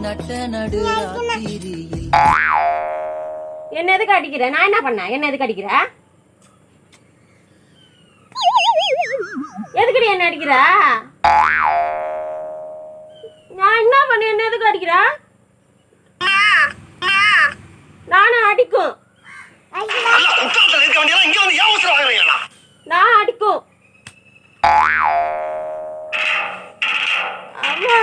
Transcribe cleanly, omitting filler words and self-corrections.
நட்ட நடு ராத்திரியில். என்ன எதுக்கு அடிக்கிற? நான் என்ன பண்ண? என்ன எதுக்கு அடிக்கிற? எதுக்குடி என்ன அடிக்கிற? நான் என்ன பண்ண? என்ன எதுக்கு அடிக்கிற? நானும் அடிக்கும். நான் அடிக்கும். அம்மா